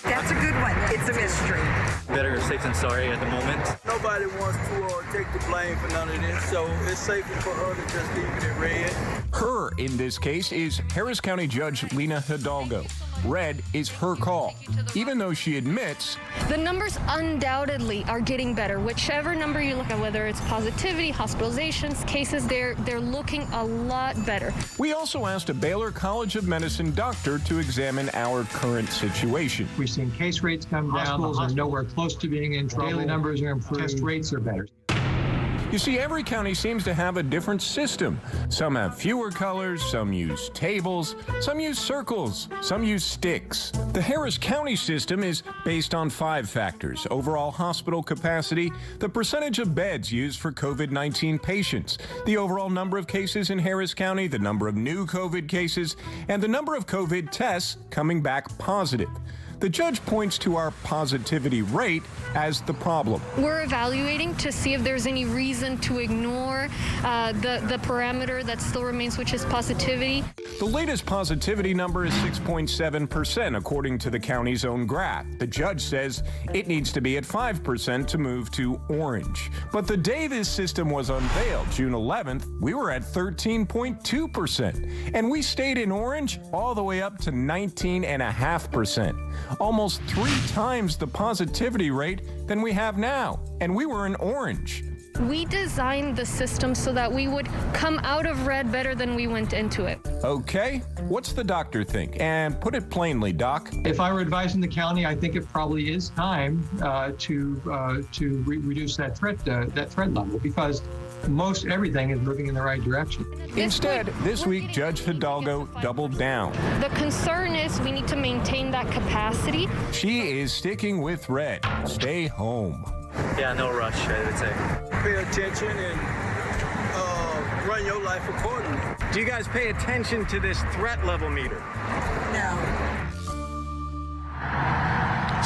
S16: That's a good one. It's a mystery.
S17: Better safe than sorry at the moment.
S19: Nobody wants to take the blame for none of this, so it's safer for her to just leave it in red.
S23: Her, in this case, is Harris County Judge Lena Hidalgo.
S2: red is her call, even though she admits
S3: the numbers undoubtedly are getting better. Whichever number you look at, whether it's positivity, hospitalizations, cases, they're looking a lot better.
S2: We also asked a Baylor College of Medicine doctor to examine our current situation.
S4: We've seen case rates come down. Hospitals are nowhere close to being in trouble. Daily numbers are improved. Test rates are better.
S2: You see, every county seems to have a different system. Some have fewer colors, some use tables, some use circles, some use sticks. The Harris County system is based on 5 factors: overall hospital capacity, the percentage of beds used for COVID-19 patients, the overall number of cases in Harris County, the number of new COVID cases, and the number of COVID tests coming back positive. The judge points to our positivity rate as the problem.
S3: We're evaluating to see if there's any reason to ignore the parameter that still remains, which is positivity.
S2: The latest positivity number is 6.7%, according to the county's own graph. The judge says it needs to be at 5% to move to orange. But the day this system was unveiled, June 11th, we were at 13.2%. And we stayed in orange all the way up to 19.5%. Almost 3 times the positivity rate than we have now, and we were in orange.
S3: We designed the system so that we would come out of red better than we went into it.
S2: Okay, what's the doctor think? And put it plainly, Doc.
S4: If I were advising the county, I think it probably is time to reduce that threat level, because most everything is moving in the right direction.
S2: Instead, this week, Judge Hidalgo doubled down.
S3: The concern is we need to maintain that capacity.
S2: She is sticking with red. Stay home.
S17: Yeah, no rush, I would say.
S19: Pay attention and run your life accordingly.
S15: Do you guys pay attention to this threat level meter?
S16: No.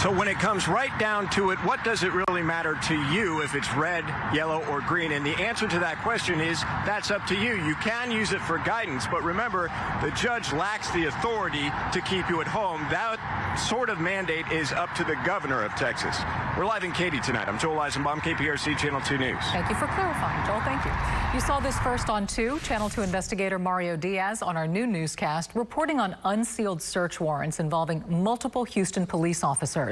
S15: So when it comes right down to it, what does it really matter to you if it's red, yellow, or green? And the answer to that question is that's up to you. You can use it for guidance, but remember, the judge lacks the authority to keep you at home. That sort of mandate is up to the governor of Texas. We're live in Katy tonight. I'm Joel Eisenbaum, KPRC Channel 2 News.
S6: Thank you for clarifying, Joel. Thank you. You saw this first on 2. Channel 2 investigator Mario Diaz on our new newscast reporting on unsealed search warrants involving multiple Houston police officers.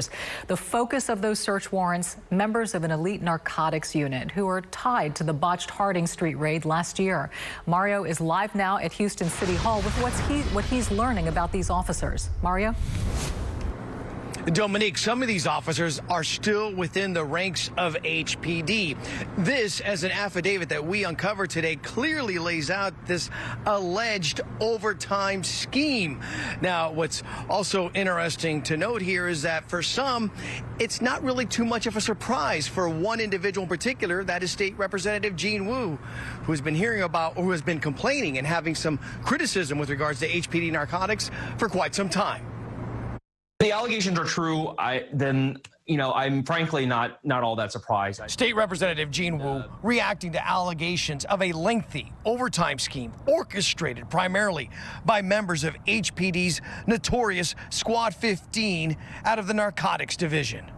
S6: The focus of those search warrants, members of an elite narcotics unit who are tied to the botched Harding Street raid last year. Mario is live now at Houston City Hall with what he's learning about these officers. Mario?
S8: Dominique, some of these officers are still within the ranks of HPD. This, as an affidavit that we uncovered today, clearly lays out this alleged overtime scheme. Now, what's also interesting to note here is that for some, it's not really too much of a surprise. For one individual in particular, that is State Representative Gene Wu, who has been who has been complaining and having some criticism with regards to HPD narcotics for quite some time.
S10: The allegations are true, then I'm frankly not all that surprised.
S8: State Representative Gene Wu reacting to allegations of a lengthy overtime scheme orchestrated primarily by members of HPD's notorious Squad 15 out of the Narcotics Division.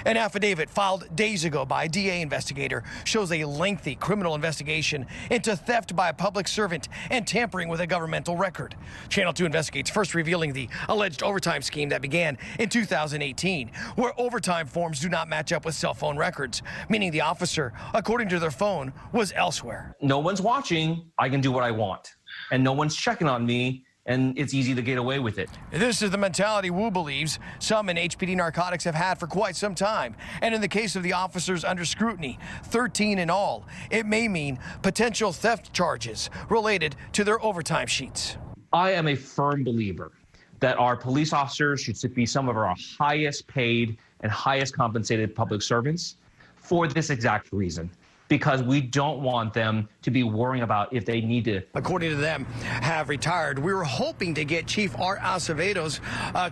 S8: An affidavit filed days ago by a DA investigator shows a lengthy criminal investigation into theft by a public servant and tampering with a governmental record. Channel 2 investigates, first revealing the alleged overtime scheme that began in 2018, where overtime forms do not match up with cell phone records, meaning the officer, according to their phone, was elsewhere.
S10: No one's watching, I can do what I want, and no one's checking on me, and it's easy to get away with it.
S8: This is the mentality Wu believes some in HPD narcotics have had for quite some time. And in the case of the officers under scrutiny, 13 in all, it may mean potential theft charges related to their overtime sheets.
S10: I am a firm believer that our police officers should be some of our highest paid and highest compensated public servants for this exact reason. Because we don't want them to be worrying about if they need to.
S8: According to them, have retired. We were hoping to get Chief Art Acevedo's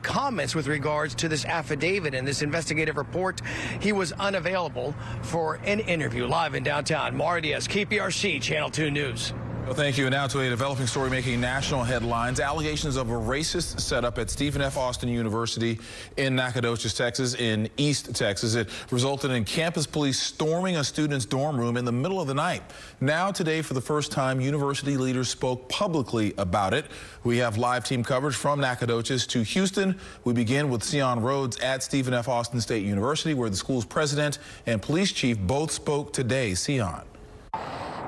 S8: comments with regards to this affidavit and this investigative report. He was unavailable for an interview. Live in downtown, Mario Diaz, KPRC Channel 2 News.
S9: Well, thank you. And now to a developing story making national headlines. Allegations of a racist setup at Stephen F. Austin University in Nacogdoches, Texas, in East Texas. It resulted in campus police storming a student's dorm room in the middle of the night. Now today, for the first time, university leaders spoke publicly about it. We have live team coverage from Nacogdoches to Houston. We begin with Sion Rhodes at Stephen F. Austin State University, where the school's president and police chief both spoke today. Sion.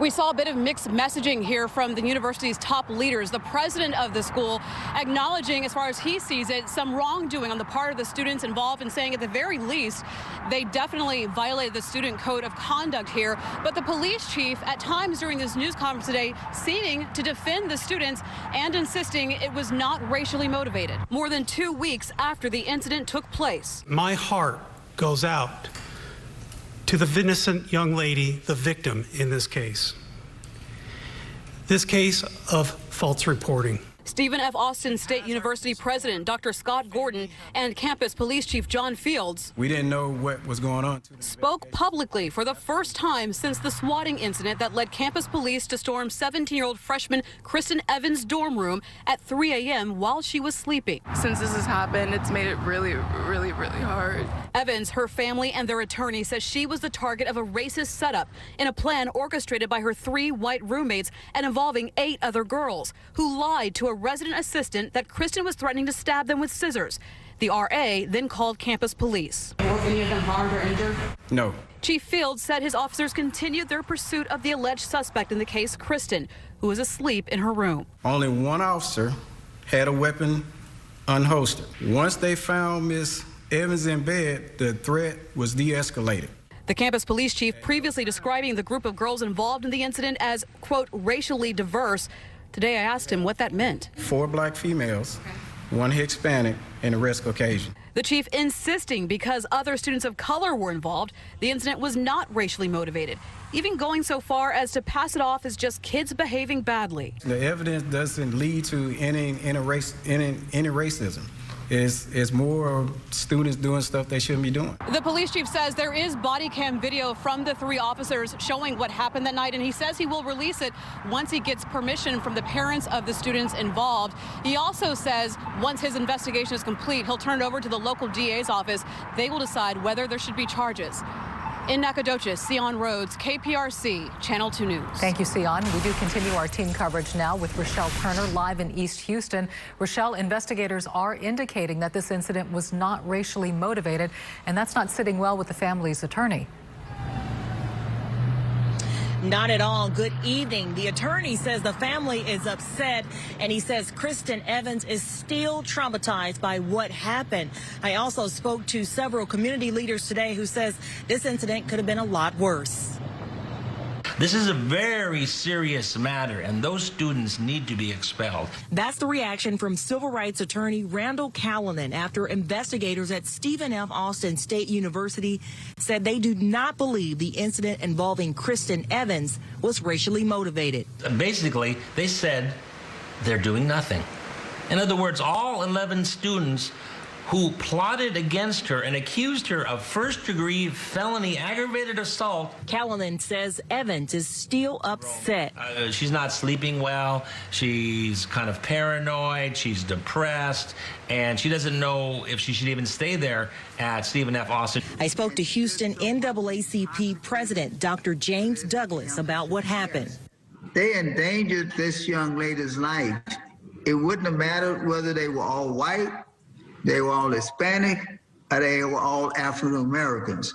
S7: We saw a bit of mixed messaging here from the university's top leaders. The president of the school acknowledging, as far as he sees it, some wrongdoing on the part of the students involved, and saying at the very least they definitely violated the student code of conduct here. But the police chief at times during this news conference today seeming to defend the students and insisting it was not racially motivated. More than 2 weeks after the incident took place.
S11: My heart goes out to the innocent young lady, the victim in this case. This case of false reporting.
S7: Stephen F. Austin State University President Dr. Scott Gordon and Campus Police Chief John Fields.
S12: We didn't know what was going on.
S7: Spoke publicly for the first time since the swatting incident that led campus police to storm 17-year-old freshman Kristen Evans' dorm room at 3 a.m. while she was sleeping.
S13: Since this has happened, it's made it really, really, really hard.
S7: Evans, her family, and their attorney says she was the target of a racist setup in a plan orchestrated by her 3 white roommates and involving 8 other girls who lied to a resident assistant that Kristen was threatening to stab them with scissors. The RA then called campus police.
S11: Were any of them harmed or injured?
S12: No.
S7: Chief Fields said his officers continued their pursuit of the alleged suspect in the case, Kristen, who was asleep in her room.
S12: Only one officer had a weapon unholstered. Once they found Miss Evans in bed, the threat was de-escalated.
S7: The campus police chief previously describing the group of girls involved in the incident as, quote, racially diverse. Today I asked him what that meant.
S12: 4 black females, 1 Hispanic, and the rest Caucasian.
S7: The chief insisting because other students of color were involved, the incident was not racially motivated, even going so far as to pass it off as just kids behaving badly.
S12: The evidence doesn't lead to any racism. It's more students doing stuff they shouldn't be doing.
S7: The police chief says there is body cam video from the 3 officers showing what happened that night, and he says he will release it once he gets permission from the parents of the students involved. He also says once his investigation is complete, he'll turn it over to the local DA's office. They will decide whether there should be charges. In Nacogdoches, Sion Rhodes, KPRC, Channel 2 News.
S6: Thank you, Sion. We do continue our team coverage now with Rochelle Turner live in East Houston. Rochelle, investigators are indicating that this incident was not racially motivated, and that's not sitting well with the family's attorney.
S14: Not at all. Good evening. The attorney says the family is upset, and he says Kristen Evans is still traumatized by what happened. I also spoke to several community leaders today who says this incident could have been a lot worse.
S18: This is a very serious matter, and those students need to be expelled.
S14: That's the reaction from civil rights attorney Randall Callanan after investigators at Stephen F. Austin State University said they do not believe the incident involving Kristen Evans was racially motivated.
S18: Basically, they said they're doing nothing. In other words, all 11 students who plotted against her and accused her of first-degree felony aggravated assault.
S14: Callanan says Evans is still upset.
S18: She's not sleeping well. She's kind of paranoid. She's depressed. And she doesn't know if she should even stay there at Stephen F. Austin.
S14: I spoke to Houston NAACP President Dr. James Douglas about what happened.
S20: They endangered this young lady's life. It wouldn't have mattered whether they were all white, they were all Hispanic, or they were all African Americans.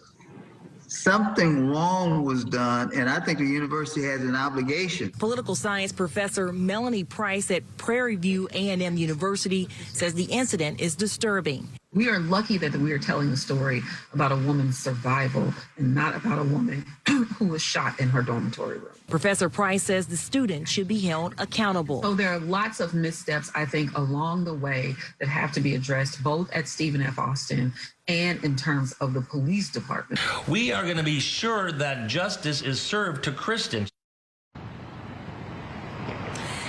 S20: Something wrong was done, and I think the university has an obligation.
S14: Political science professor Melanie Price at Prairie View A&M University says the incident is disturbing.
S22: We are lucky that we are telling the story about a woman's survival and not about a woman who was shot in her dormitory room.
S14: Professor Price says the student should be held accountable.
S22: So there are lots of missteps, I think, along the way that have to be addressed, both at Stephen F. Austin and in terms of the police department.
S18: We are going to be sure that justice is served to Kristen.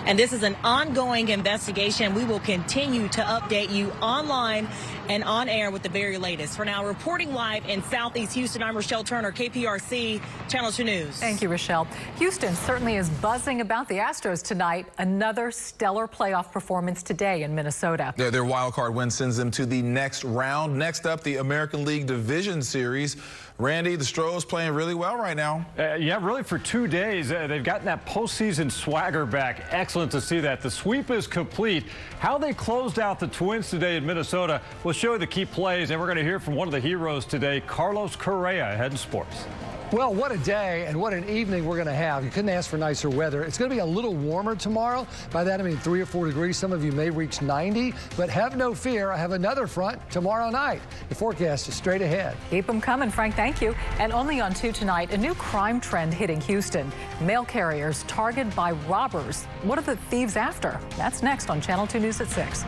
S14: And this is an ongoing investigation. We will continue to update you online and on air with the very latest. For now, reporting live in Southeast Houston, I'm Rochelle Turner, KPRC, Channel 2 News.
S6: Thank you, Rochelle. Houston certainly is buzzing about the Astros tonight. Another stellar playoff performance today in Minnesota.
S9: Their wild card win sends them to the next round. Next up, the American League Division Series. Randy, the Astros playing really well right now.
S1: Yeah, really for 2 days. They've gotten that postseason swagger back. Excellent to see that. The sweep is complete. How they closed out the Twins today in Minnesota will show you the key plays, and we're going to hear from one of the heroes today, Carlos Correa, ahead in sports.
S5: Well, what a day and what an evening we're going to have. You couldn't ask for nicer weather. It's going to be a little warmer tomorrow. By that, I mean 3 or 4 degrees. Some of you may reach 90, but have no fear. I have another front tomorrow night. The forecast is straight ahead.
S6: Keep them coming, Frank. Thank you. And only on 2 tonight, a new crime trend hitting Houston. Mail carriers targeted by robbers. What are the thieves after? That's next on Channel 2 News at 6.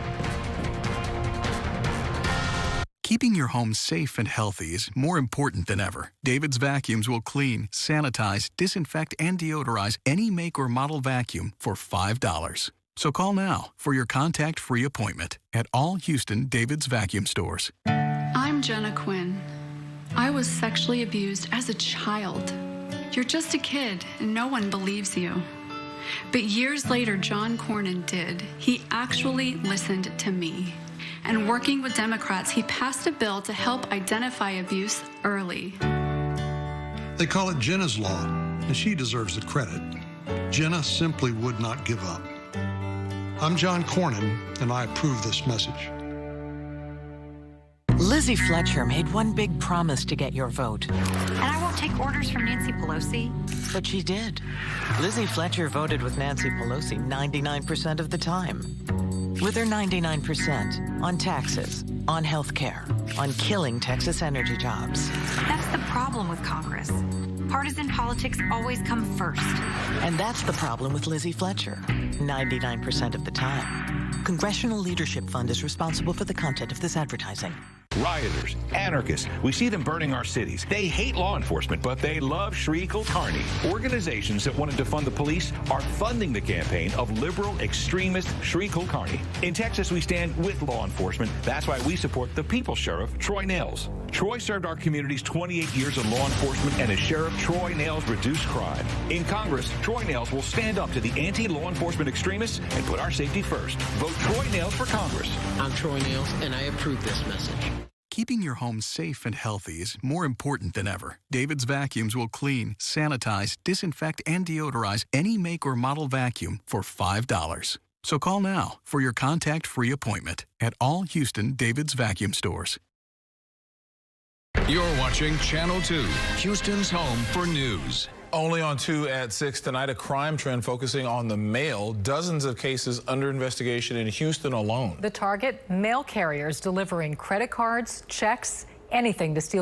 S21: Keeping your home safe and healthy is more important than ever. David's Vacuums will clean, sanitize, disinfect, and deodorize any make or model vacuum for $5. So call now for your contact-free appointment at all Houston David's Vacuum stores.
S24: I'm Jenna Quinn. I was sexually abused as a child. You're just a kid and no one believes you. But years later, John Cornyn did. He actually listened to me. And working with Democrats, he passed a bill to help identify abuse early.
S25: They call it Jenna's Law, and she deserves the credit. Jenna simply would not give up. I'm John Cornyn, and I approve this message.
S26: Lizzie Fletcher made one big promise to get your vote.
S27: And I won't take orders from Nancy Pelosi.
S26: But she did. Lizzie Fletcher voted with Nancy Pelosi 99% of the time. With her 99% on taxes, on health care, on killing Texas energy jobs.
S27: That's the problem with Congress. Partisan politics always come first.
S26: And that's the problem with Lizzie Fletcher, 99% of the time. Congressional Leadership Fund is responsible for the content of this advertising.
S28: Rioters, anarchists, we see them burning our cities. They hate law enforcement, but they love Shri Kulkarni. Organizations that want to defund the police are funding the campaign of liberal extremist Shri Kulkarni. In Texas, we stand with law enforcement. That's why we support the People's Sheriff, Troy Nails. Troy served our communities 28 years of law enforcement, and as Sheriff, Troy Nails reduced crime. In Congress, Troy Nails will stand up to the anti-law enforcement extremists and put our safety first. Vote Troy Nails for Congress.
S29: I'm Troy Nails, and I approve this message.
S21: Keeping your home safe and healthy is more important than ever. David's Vacuums will clean, sanitize, disinfect, and deodorize any make or model vacuum for $5. So call now for your contact-free appointment at all Houston David's Vacuum stores.
S30: You're watching Channel 2, Houston's home for news.
S9: Only on 2 at 6 tonight, a crime trend focusing on the mail. Dozens of cases under investigation in Houston alone.
S6: The target, mail carriers delivering credit cards, checks, anything to steal